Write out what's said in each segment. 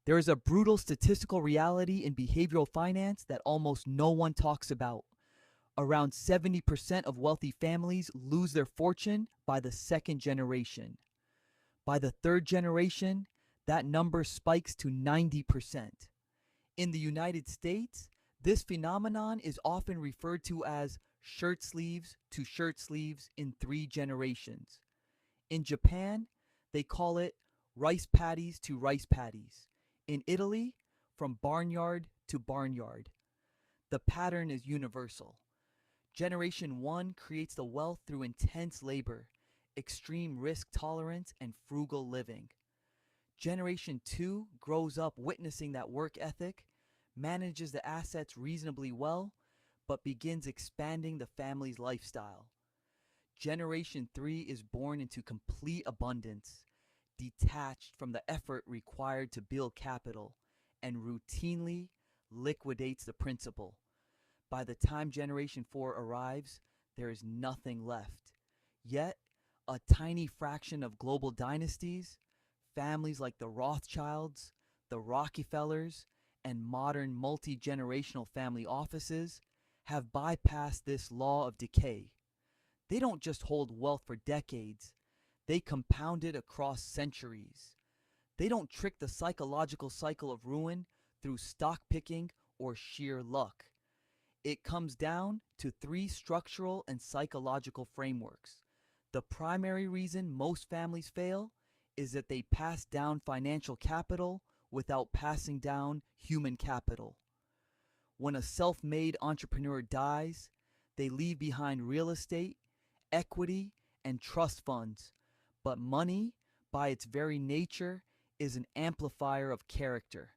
There is a brutal statistical reality in behavioral finance that almost no one talks about. Around 70% of wealthy families lose their fortune by the second generation. By the third generation, that number spikes to 90%. In the United States, this phenomenon is often referred to as shirt sleeves to shirt sleeves in 3 generations. In Japan, they call it rice paddies to rice paddies. In Italy, from barnyard to barnyard. The pattern is universal. Generation 1 creates the wealth through intense labor, extreme risk tolerance, and frugal living. Generation 2 grows up witnessing that work ethic, manages the assets reasonably well, but begins expanding the family's lifestyle. Generation 3 is born into complete abundance, detached from the effort required to build capital, and routinely liquidates the principal. By the time Generation 4 arrives, there is nothing left. Yet, a tiny fraction of global dynasties, families like the Rothschilds, the Rockefellers, and modern multi-generational family offices, have bypassed this law of decay. They don't just hold wealth for decades, they compound it across centuries. They don't trick the psychological cycle of ruin through stock picking or sheer luck. It comes down to 3 structural and psychological frameworks. The primary reason most families fail is that they pass down financial capital without passing down human capital. When a self-made entrepreneur dies, they leave behind real estate, equity, and trust funds. But money, by its very nature, is an amplifier of character.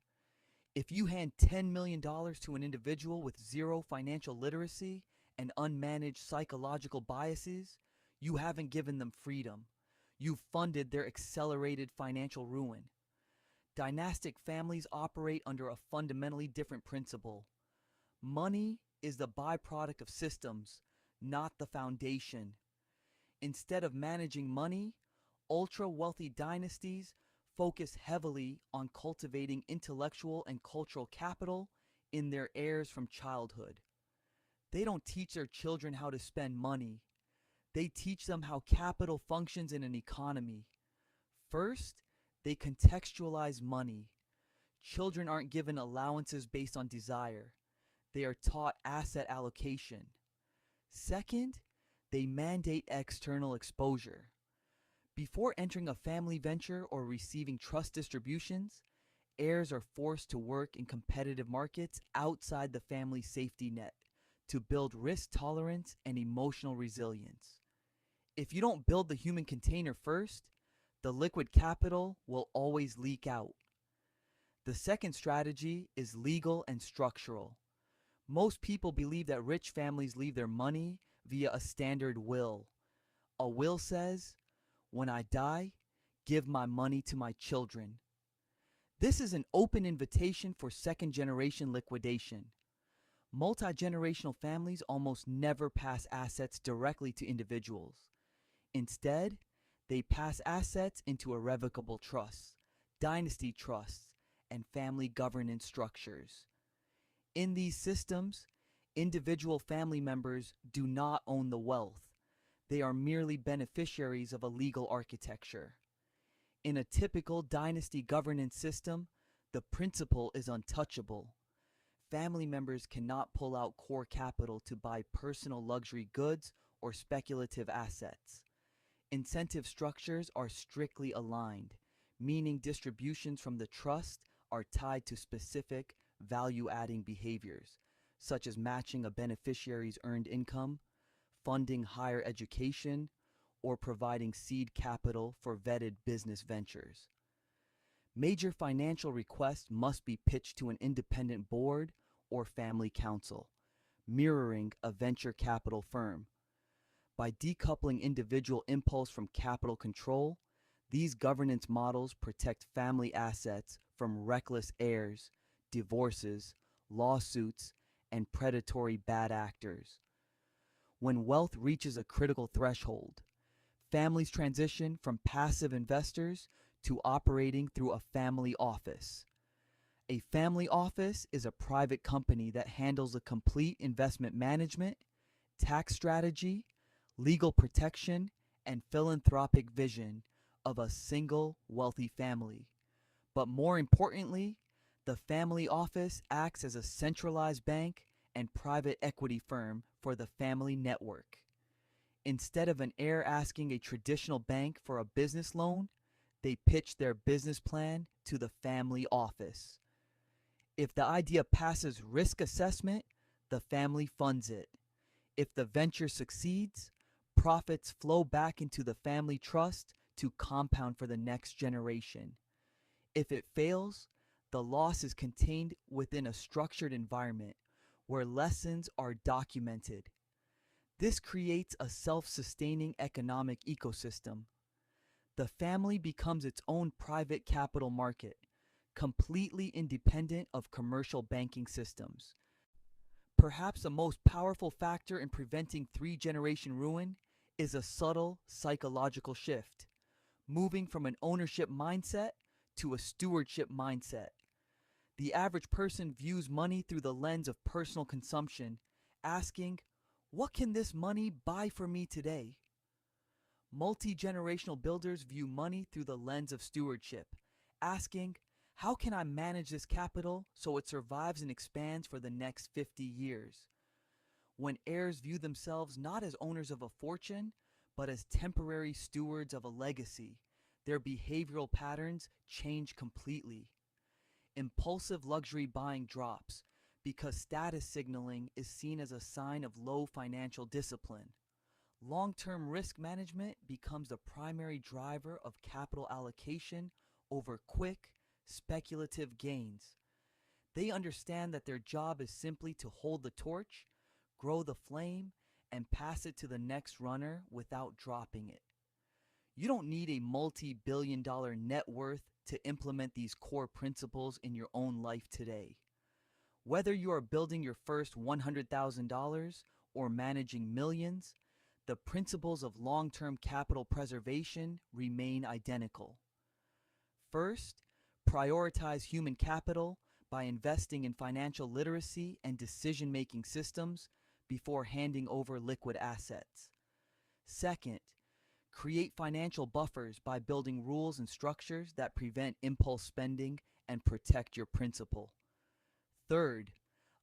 If you hand $10 million to an individual with zero financial literacy and unmanaged psychological biases, you haven't given them freedom. You've funded their accelerated financial ruin. Dynastic families operate under a fundamentally different principle. Money is the byproduct of systems, not the foundation. Instead of managing money, ultra-wealthy dynasties focus heavily on cultivating intellectual and cultural capital in their heirs from childhood. They don't teach their children how to spend money. They teach them how capital functions in an economy. First, they contextualize money. Children aren't given allowances based on desire. They are taught asset allocation. Second, they mandate external exposure. Before entering a family venture or receiving trust distributions, heirs are forced to work in competitive markets outside the family's safety net to build risk tolerance and emotional resilience. If you don't build the human container first, the liquid capital will always leak out. The second strategy is legal and structural. Most people believe that rich families leave their money via a standard will. A will says, "When I die, give my money to my children." This is an open invitation for second-generation liquidation. Multi-generational families almost never pass assets directly to individuals. Instead, they pass assets into irrevocable trusts, dynasty trusts, and family governance structures. In these systems, individual family members do not own the wealth. They are merely beneficiaries of a legal architecture. In a typical dynasty governance system, the principal is untouchable. Family members cannot pull out core capital to buy personal luxury goods or speculative assets. Incentive structures are strictly aligned, meaning distributions from the trust are tied to specific value-adding behaviors, such as matching a beneficiary's earned income, funding higher education, or providing seed capital for vetted business ventures. Major financial requests must be pitched to an independent board or family council, mirroring a venture capital firm. By decoupling individual impulse from capital control, these governance models protect family assets from reckless heirs, divorces, lawsuits, and predatory bad actors. When wealth reaches a critical threshold, families transition from passive investors to operating through a family office. A family office is a private company that handles the complete investment management, tax strategy, legal protection, and philanthropic vision of a single wealthy family. But more importantly, the family office acts as a centralized bank and private equity firm for the family network. Instead of an heir asking a traditional bank for a business loan, they pitch their business plan to the family office. If the idea passes risk assessment, the family funds it. If the venture succeeds, profits flow back into the family trust to compound for the next generation. If it fails, the loss is contained within a structured environment where lessons are documented. This creates a self-sustaining economic ecosystem. The family becomes its own private capital market, completely independent of commercial banking systems. Perhaps the most powerful factor in preventing three-generation ruin is a subtle psychological shift, moving from an ownership mindset to a stewardship mindset. The average person views money through the lens of personal consumption, asking, "What can this money buy for me today?" Multi-generational builders view money through the lens of stewardship, asking, "How can I manage this capital so it survives and expands for the next 50 years?" When heirs view themselves not as owners of a fortune, but as temporary stewards of a legacy, their behavioral patterns change completely. Impulsive luxury buying drops because status signaling is seen as a sign of low financial discipline. Long-term risk management becomes the primary driver of capital allocation over quick, speculative gains. They understand that their job is simply to hold the torch, grow the flame, and pass it to the next runner without dropping it. You don't need a multi-billion-dollar net worth to implement these core principles in your own life today. Whether you are building your first $100,000 or managing millions, the principles of long-term capital preservation remain identical. First, prioritize human capital by investing in financial literacy and decision-making systems before handing over liquid assets. Second, create financial buffers by building rules and structures that prevent impulse spending and protect your principal. Third,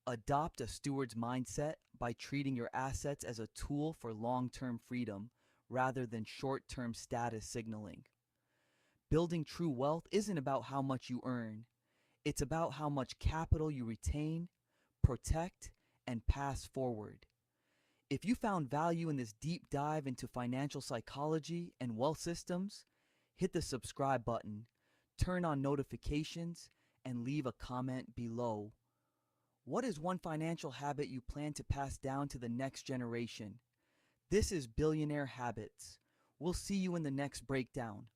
adopt a steward's mindset by treating your assets as a tool for long-term freedom rather than short-term status signaling. Building true wealth isn't about how much you earn. It's about how much capital you retain, protect, and pass forward. If you found value in this deep dive into financial psychology and wealth systems, hit the subscribe button, turn on notifications, and leave a comment below. What is one financial habit you plan to pass down to the next generation? This is Billionaire Habits. We'll see you in the next breakdown.